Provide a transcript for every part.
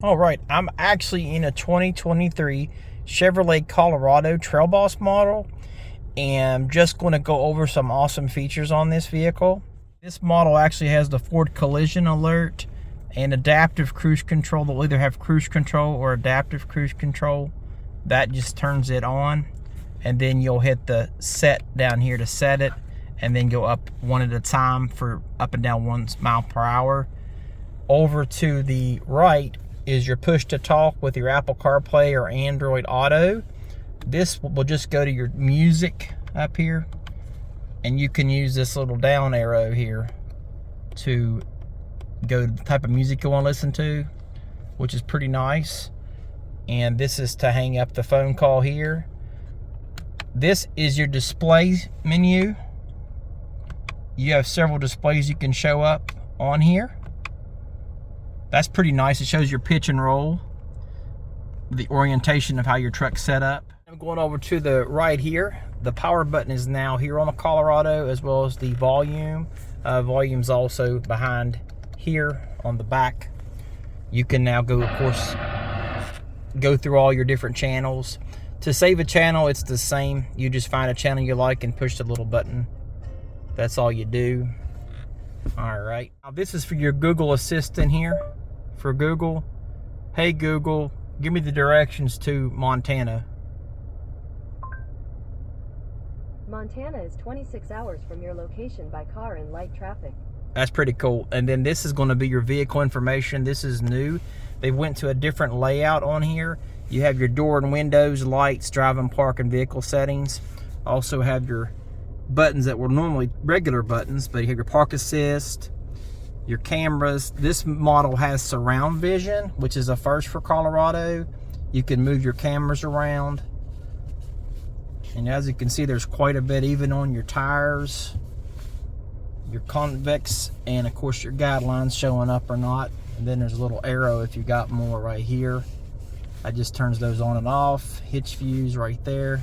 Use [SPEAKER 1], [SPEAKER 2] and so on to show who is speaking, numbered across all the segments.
[SPEAKER 1] All right, I'm actually in a 2023 Chevrolet Colorado Trail Boss model, and I'm just going to go over some awesome features on this vehicle. This model actually has the Ford collision alert and adaptive cruise control. They'll either have cruise control or adaptive cruise control. That just turns it on, and then you'll hit the set down here to set it, and then go up one at a time for up and down 1 mile per hour. Over to the right is your push to talk with your Apple CarPlay or Android Auto. This will just go to your music up here, and you can use this little down arrow here to go to the type of music you want to listen to, which is pretty nice. And this is to hang up the phone call here. This is your display menu. You have several displays you can show up on here. That's pretty nice. It shows your pitch and roll, the orientation of how your truck's set up. I'm going over to the right here. The power button is now here on the Colorado, as well as the volume. Volume's also behind here on the back. You can now go, of course, go through all your different channels. To save a channel, it's the same. You just find a channel you like and push the little button. That's all you do. All right. Now this is for your Google Assistant here. For Google, hey Google, give me the directions to Montana.
[SPEAKER 2] Montana is 26 hours from your location by car in light traffic.
[SPEAKER 1] That's pretty cool. And then this is going to be your vehicle information. This is new. They went to a different layout on here. You have your door and windows, lights, driving, park, and vehicle settings. Also have your buttons that were normally regular buttons, but you have your park assist, your cameras. This model has surround vision, which is a first for Colorado. You can move your cameras around, and as you can see, there's quite a bit even on your tires, your convex, and of course your guidelines showing up or not. And then there's a little arrow if you got more right here. That just turns those on and off. Hitch views right there.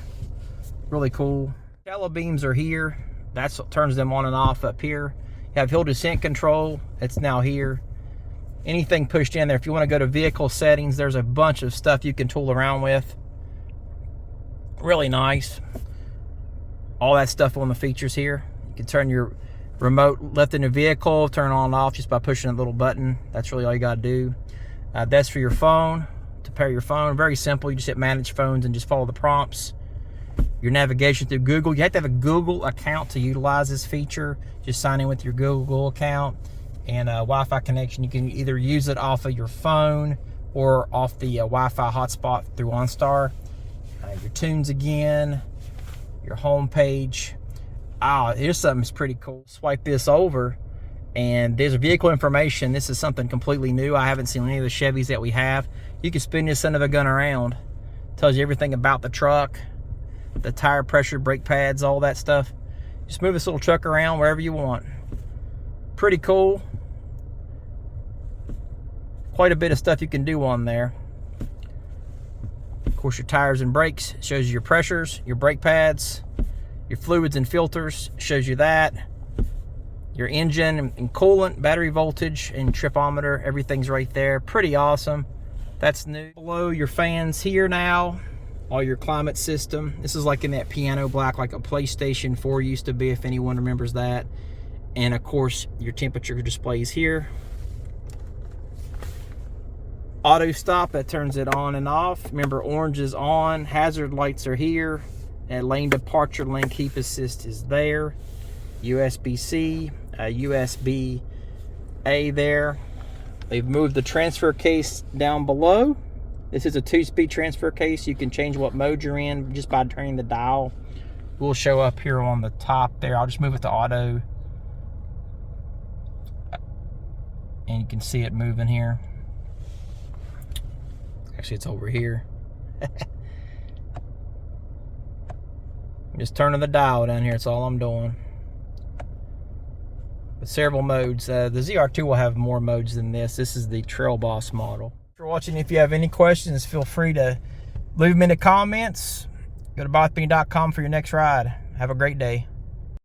[SPEAKER 1] Really cool. Yellow beams are here. That's what turns them on and off up here. You have hill descent control. It's now here. Anything pushed in there. If you want to go to vehicle settings, there's a bunch of stuff you can tool around with. Really nice. All that stuff on the features here. You can turn your remote left in the vehicle, turn on and off just by pushing a little button. That's really all you got to do. That's for your phone. To pair your phone, very simple. You just hit manage phones and just follow the prompts. Your navigation through Google. You have to have a Google account to utilize this feature. Just sign in with your Google account, and Wi-Fi connection. You can either use it off of your phone or off the Wi-Fi hotspot through OnStar. Your tunes again, your home page. Here's something that's pretty cool. Swipe this over, and there's a vehicle information. This is something completely new. I haven't seen any of the Chevys that we have. You can spin this son of a gun around. Tells you everything about the truck, the tire pressure, brake pads, all that stuff. Just move this little truck around wherever you want. Pretty cool. Quite a bit of stuff you can do on there. Of course, your tires and brakes shows you your pressures, your brake pads, your fluids and filters shows you that. Your engine and coolant, battery voltage, and tripometer, everything's right there. Pretty awesome. That's new. Below your fans here now. All your climate system. This is like in that piano black, like a PlayStation 4 used to be, if anyone remembers that. And of course, your temperature displays here. Auto stop, that turns it on and off. Remember, orange is on. Hazard lights are here. And lane departure, lane keep assist is there. USB-C, USB-A there. They've moved the transfer case down below. This is a 2-speed transfer case. You can change what mode you're in just by turning the dial. Will show up here on the top there. I'll just move it to auto. And you can see it moving here. Actually, it's over here. Just turning the dial down here. That's all I'm doing. With several modes. The ZR2 will have more modes than this. This is the Trail Boss model. Thanks for watching. If you have any questions, feel free to leave them in the comments. Go to buywithme.com for your next ride. Have a great day.